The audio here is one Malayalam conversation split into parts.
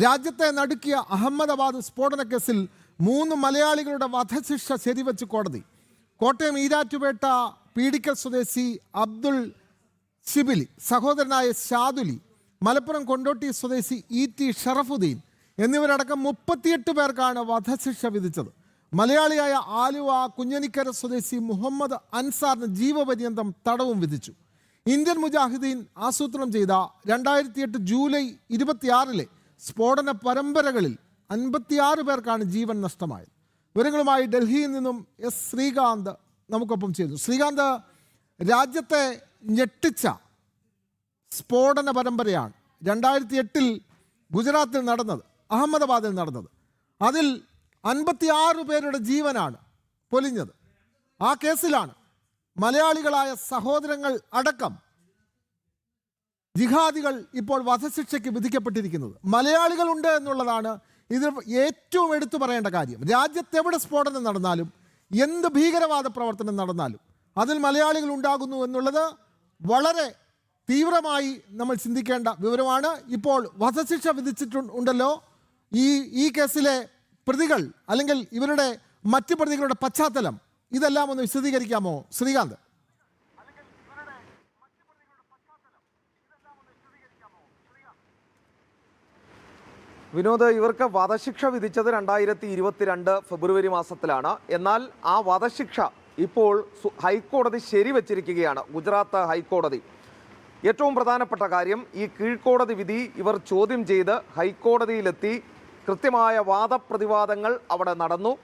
രാജ്യത്തെ നടുക്കിയ അഹമ്മദാബാദ് സ്ഫോടന കേസിൽ 3 മലയാളികളുടെ വധശിക്ഷ ശരിവെച്ച് കോടതി. കോട്ടയം ഈരാറ്റുപേട്ട പീഡിക്കൽ സ്വദേശി അബ്ദുൾ ഷിബിലി, സഹോദരനായ ഷാദുലി, മലപ്പുറം കൊണ്ടോട്ടി സ്വദേശി ഇ.ടി. ഷറഫുദ്ദീൻ എന്നിവരടക്കം 38 പേർക്കാണ് വധശിക്ഷ വിധിച്ചത്. മലയാളിയായ ആലുവ കുഞ്ഞനിക്കര സ്വദേശി മുഹമ്മദ് അൻസാറിന് ജീവപര്യന്തം തടവും വിധിച്ചു. ഇന്ത്യൻ മുജാഹിദീൻ ആസൂത്രണം ചെയ്ത 2008 ജൂലൈ 26 സ്ഫോടന പരമ്പരകളിൽ 56 പേർക്കാണ് ജീവൻ നഷ്ടമായത്. വിവരങ്ങളുമായി ഡൽഹിയിൽ നിന്നും എസ് ശ്രീകാന്ത് നമുക്കൊപ്പം ചെയ്തു. ശ്രീകാന്ത്, രാജ്യത്തെ ഞെട്ടിച്ച സ്ഫോടന പരമ്പരയാണ് 2008 ഗുജറാത്തിൽ നടന്നത്, അഹമ്മദാബാദിൽ നടന്നത്. അതിൽ 56 പേരുടെ ജീവനാണ് പൊലിഞ്ഞത്. ആ കേസിലാണ് മലയാളികളായ സഹോദരങ്ങൾ അടക്കം ജിഹാദികൾ ഇപ്പോൾ വധശിക്ഷയ്ക്ക് വിധിക്കപ്പെട്ടിരിക്കുന്നത്. മലയാളികളുണ്ട് എന്നുള്ളതാണ് ഇത് ഏറ്റവും എടുത്തു പറയേണ്ട കാര്യം. രാജ്യത്തെവിടെ സ്ഫോടനം നടന്നാലും, എന്ത് ഭീകരവാദ പ്രവർത്തനം നടന്നാലും അതിൽ മലയാളികൾ ഉണ്ടാകുന്നു എന്നുള്ളത് വളരെ തീവ്രമായി നമ്മൾ ചിന്തിക്കേണ്ട വിവരമാണ്. ഇപ്പോൾ വധശിക്ഷ വിധിച്ചിട്ടുണ്ടല്ലോ. ഈ കേസിലെ പ്രതികൾ അല്ലെങ്കിൽ ഇവരുടെ മറ്റ് പ്രതികളുടെ പശ്ചാത്തലം ഇതെല്ലാം ഒന്ന് വിശദീകരിക്കാമോ ശ്രീകാന്ത്? വിനോദ്, ഇവർക്ക് വധശിക്ഷ വിധിച്ചത് 2022 ഫെബ്രുവരി മാസത്തിലാണ്. എന്നാൽ ആ വധശിക്ഷ ഇപ്പോൾ ഹൈക്കോടതി ശരിവച്ചിരിക്കുകയാണ്, ഗുജറാത്ത് ഹൈക്കോടതി. ഏറ്റവും പ്രധാനപ്പെട്ട കാര്യം, ഈ കീഴ്ക്കോടതി വിധി ഇവർ ചോദ്യം ചെയ്ത് ഹൈക്കോടതിയിലെത്തി കൃത്യമായ വാദപ്രതിവാദങ്ങൾ അവിടെ നടന്നു.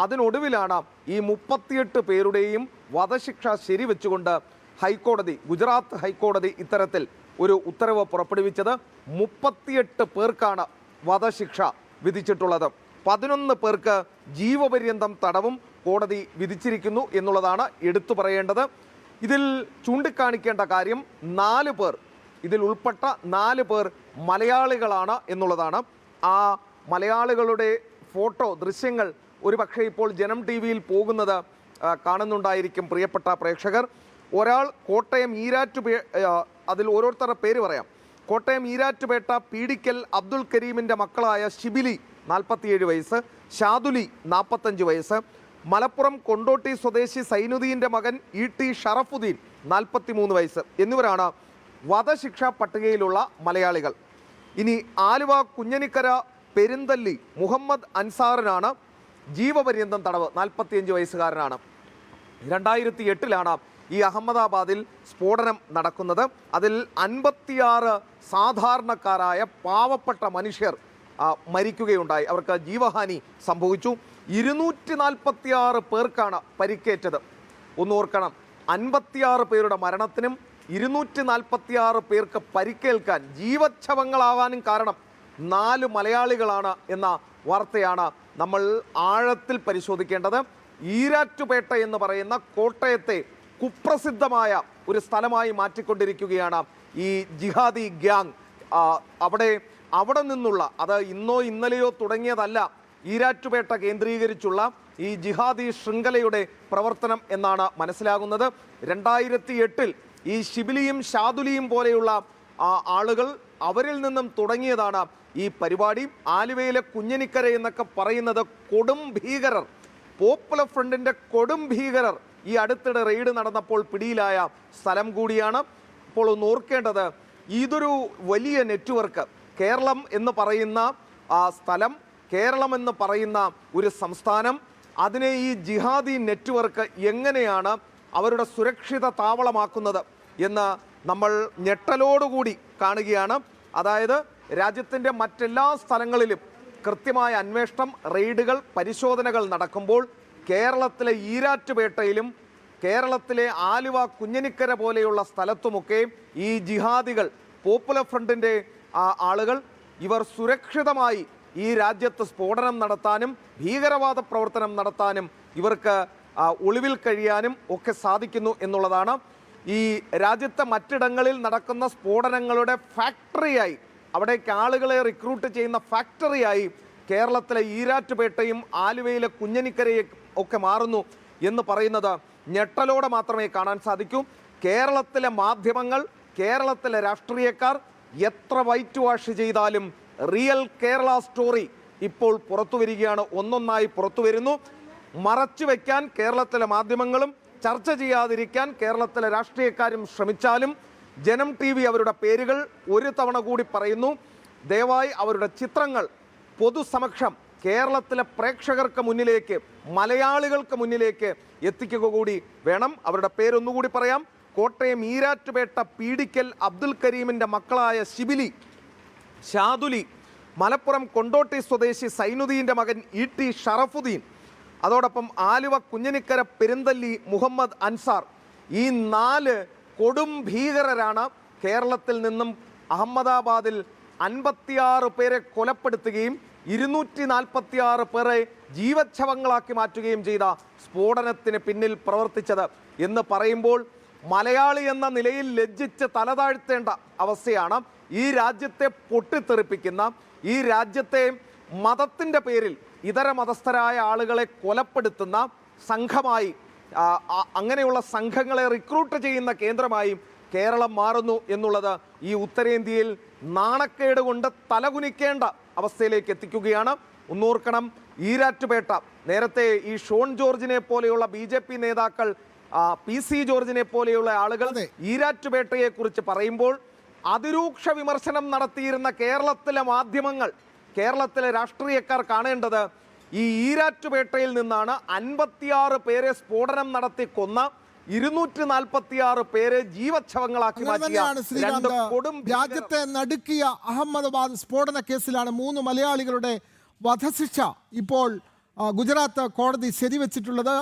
അതിനൊടുവിലാണ് ഈ 38 പേരുടെയും വധശിക്ഷ ശരിവെച്ചുകൊണ്ട് ഹൈക്കോടതി, ഗുജറാത്ത് ഹൈക്കോടതി ഇത്തരത്തിൽ ഒരു ഉത്തരവ് പുറപ്പെടുവിച്ചത്. 38 പേർക്കാണ് വധശിക്ഷ വിധിച്ചിട്ടുള്ളത്. 11 പേർക്ക് ജീവപര്യന്തം തടവും കോടതി വിധിച്ചിരിക്കുന്നു എന്നുള്ളതാണ് എടുത്തു പറയേണ്ടത്. ഇതിൽ ചൂണ്ടിക്കാണിക്കേണ്ട കാര്യം 4 പേർ, ഇതിൽ ഉൾപ്പെട്ട 4 പേർ മലയാളികളാണ് എന്നുള്ളതാണ്. ആ മലയാളികളുടെ ഫോട്ടോ ദൃശ്യങ്ങൾ ഒരു പക്ഷേ ഇപ്പോൾ ജനം TV-യിൽ പോകുന്നത് കാണുന്നുണ്ടായിരിക്കും പ്രിയപ്പെട്ട പ്രേക്ഷകർ. ഒരാൾ കോട്ടയം അതിൽ ഓരോരുത്തരുടെ പേര് പറയാം. കോട്ടയം ഈരാറ്റുപേട്ട പീഡിക്കൽ അബ്ദുൾ കരീമിൻ്റെ മക്കളായ ഷിബിലി 47 വയസ്സ്, ഷാദുലി 45 വയസ്സ്, മലപ്പുറം കൊണ്ടോട്ടി സ്വദേശി സൈനുദ്ദീൻ്റെ മകൻ ഇ.ടി. ഷറഫുദ്ദീൻ 43 വയസ്സ് എന്നിവരാണ് വധശിക്ഷാ പട്ടികയിലുള്ള മലയാളികൾ. ഇനി ആലുവ കുഞ്ഞനിക്കര പെരുന്തല്ലി മുഹമ്മദ് അൻസാറിനാണ് ജീവപര്യന്തം തടവ്, 45 വയസ്സുകാരനാണ്. 2008 ഈ അഹമ്മദാബാദിൽ സ്ഫോടനം നടക്കുന്നത്. അതിൽ 56 സാധാരണക്കാരായ പാവപ്പെട്ട മനുഷ്യർ മരിക്കുകയുണ്ടായി, അവർക്ക് ജീവഹാനി സംഭവിച്ചു. 246 പേർക്കാണ് പരിക്കേറ്റത്. ഒന്നോർക്കണം, 56 പേരുടെ മരണത്തിനും 246 പേർക്ക് പരിക്കേൽക്കാൻ, ജീവച്ഛവങ്ങളാവാനും കാരണം 4 മലയാളികളാണ് എന്ന വാർത്തയാണ് നമ്മൾ ആഴത്തിൽ പരിശോധിക്കേണ്ടത്. ഈരാറ്റുപേട്ട എന്ന് പറയുന്ന കോട്ടയത്തെ കുപ്രസിദ്ധമായ ഒരു സ്ഥലമായി മാറ്റിക്കൊണ്ടിരിക്കുകയാണ് ഈ ജിഹാദി ഗ്യാങ്. അവിടെ നിന്നുള്ള, അത് ഇന്നോ ഇന്നലെയോ തുടങ്ങിയതല്ല, ഈരാറ്റുപേട്ട കേന്ദ്രീകരിച്ചുള്ള ഈ ജിഹാദി ശൃംഖലയുടെ പ്രവർത്തനം എന്നാണ് മനസ്സിലാകുന്നത്. 2008 ഈ ഷിബിലിയും ഷാദുലിയും പോലെയുള്ള ആളുകൾ, അവരിൽ നിന്നും തുടങ്ങിയതാണ് ഈ പരിപാടി. ആലുവയിലെ കുഞ്ഞനിക്കര എന്നൊക്കെ പറയുന്നത് കൊടും ഭീകരർ, പോപ്പുലർ ഫ്രണ്ടിൻ്റെ കൊടും ഭീകരർ ഈ അടുത്തിടെ റെയ്ഡ് നടന്നപ്പോൾ പിടിയിലായ സ്ഥലം കൂടിയാണ്. അപ്പോൾ ഒന്ന് ഓർക്കേണ്ടത്, ഇതൊരു വലിയ നെറ്റ്വർക്ക്. കേരളം എന്ന് പറയുന്ന സ്ഥലം, കേരളം എന്ന് പറയുന്ന ഒരു സംസ്ഥാനം, അതിനെ ഈ ജിഹാദി നെറ്റ്വർക്ക് എങ്ങനെയാണ് അവരുടെ സുരക്ഷിത താവളമാക്കുന്നത് എന്ന് നമ്മൾ ഞെട്ടലോടുകൂടി കാണുകയാണ്. അതായത് രാജ്യത്തിൻ്റെ മറ്റെല്ലാ സ്ഥലങ്ങളിലും കൃത്യമായ അന്വേഷണം, റെയ്ഡുകൾ, പരിശോധനകൾ നടക്കുമ്പോൾ കേരളത്തിലെ ഈരാറ്റുപേട്ടയിലും കേരളത്തിലെ ആലുവ കുഞ്ഞനിക്കര പോലെയുള്ള സ്ഥലത്തുമൊക്കെ ഈ ജിഹാദികൾ, പോപ്പുലർ ഫ്രണ്ടിൻ്റെ ആളുകൾ, ഇവർ സുരക്ഷിതമായി ഈ രാജ്യത്ത് സ്ഫോടനം നടത്താനും ഭീകരവാദ പ്രവർത്തനം നടത്താനും ഇവർക്ക് ഒളിവിൽ കഴിയാനും ഒക്കെ സാധിക്കുന്നു എന്നുള്ളതാണ്. ഈ രാജ്യത്തെ മറ്റിടങ്ങളിൽ നടക്കുന്ന സ്ഫോടനങ്ങളുടെ ഫാക്ടറിയായി, അവിടേക്ക് ആളുകളെ റിക്രൂട്ട് ചെയ്യുന്ന ഫാക്ടറിയായി കേരളത്തിലെ ഈരാറ്റുപേട്ടയും ആലുവയിലെ കുഞ്ഞനിക്കരയും ഒക്കെ മാറുന്നു എന്ന് പറയുന്നത് ഞെട്ടലോടെ മാത്രമേ കാണാൻ സാധിക്കൂ. കേരളത്തിലെ മാധ്യമങ്ങൾ, കേരളത്തിലെ രാഷ്ട്രീയക്കാർ എത്ര വൈറ്റ് വാഷ് ചെയ്താലും റിയൽ കേരള സ്റ്റോറി ഇപ്പോൾ പുറത്തു വരികയാണ്. ഒന്നൊന്നായി പുറത്തു വരുന്നു. മറച്ചു വയ്ക്കാൻ കേരളത്തിലെ മാധ്യമങ്ങളും ചർച്ച ചെയ്യാതിരിക്കാൻ കേരളത്തിലെ രാഷ്ട്രീയക്കാരും ശ്രമിച്ചാലും ജനം TV അവരുടെ പേരുകൾ ഒരു തവണ കൂടി പറയുന്നു. ദയവായി അവരുടെ ചിത്രങ്ങൾ പൊതുസമക്ഷം കേരളത്തിലെ പ്രേക്ഷകർക്ക് മുന്നിലേക്ക്, മലയാളികൾക്ക് മുന്നിലേക്ക് എത്തിക്കുക കൂടി വേണം. അവരുടെ പേരൊന്നുകൂടി പറയാം. കോട്ടയം ഈരാറ്റുപേട്ട പീഡിക്കൽ അബ്ദുൽ കരീമിൻ്റെ മക്കളായ ശിബിലി, ഷാദുലി, മലപ്പുറം കൊണ്ടോട്ടി സ്വദേശി സൈനുദ്ദീൻ്റെ മകൻ ET ഷറഫുദ്ദീൻ, അതോടൊപ്പം ആലുവ കുഞ്ഞനിക്കര പെരുന്തല്ലി മുഹമ്മദ് അൻസാർ. ഈ 4 കൊടും ഭീകരരാണ് കേരളത്തിൽ നിന്നും അഹമ്മദാബാദിൽ 56 പേരെ കൊലപ്പെടുത്തുകയും 246 പേരെ ജീവച്ഛവങ്ങളാക്കി മാറ്റുകയും ചെയ്ത സ്ഫോടനത്തിന് പിന്നിൽ പ്രവർത്തിച്ചത് എന്ന് പറയുമ്പോൾ മലയാളി എന്ന നിലയിൽ ലജ്ജിച്ച് തലതാഴ്ത്തേണ്ട അവസ്ഥയാണ്. ഈ രാജ്യത്തെ പൊട്ടിത്തെറിപ്പിക്കുന്ന, ഈ രാജ്യത്തെ മതത്തിൻ്റെ പേരിൽ ഇതര മതസ്ഥരായ ആളുകളെ കൊലപ്പെടുത്തുന്ന സംഘമായി, അങ്ങനെയുള്ള സംഘങ്ങളെ റിക്രൂട്ട് ചെയ്യുന്ന കേന്ദ്രമായും കേരളം മാറുന്നു എന്നുള്ളത് ഈ ഉത്തരേന്ത്യയിൽ നാണക്കേട് കൊണ്ട് തലകുനിക്കേണ്ട അവസ്ഥയിലേക്ക് എത്തിക്കുകയാണ്. ഒന്നോർക്കണം, ഈരാറ്റുപേട്ട നേരത്തെ ഈ ഷോൺ ജോർജിനെ പോലെയുള്ള BJP നേതാക്കൾ, PC ജോർജിനെ പോലെയുള്ള ആളുകൾ ഈരാറ്റുപേട്ടയെ കുറിച്ച് പറയുമ്പോൾ അതിരൂക്ഷ വിമർശനം നടത്തിയിരുന്ന കേരളത്തിലെ മാധ്യമങ്ങൾ, കേരളത്തിലെ രാഷ്ട്രീയക്കാർ കാണേണ്ടത് ഈ ഈരാറ്റുപേട്ടയിൽ നിന്നാണ് 56 പേരെ സ്ഫോടനം നടത്തി കൊന്ന 246 പേരെ ജീവച്ഛവങ്ങളാക്കി മാറ്റിയ രണ്ട് കൊടും രാജ്യത്തെ നടുക്കിയ അഹമ്മദാബാദ് സ്ഫോടന കേസിലാണ് 3 മലയാളികളുടെ വധശിക്ഷ ഇപ്പോൾ ഗുജറാത്ത് കോടതി ശരിവെച്ചിട്ടുള്ളത്.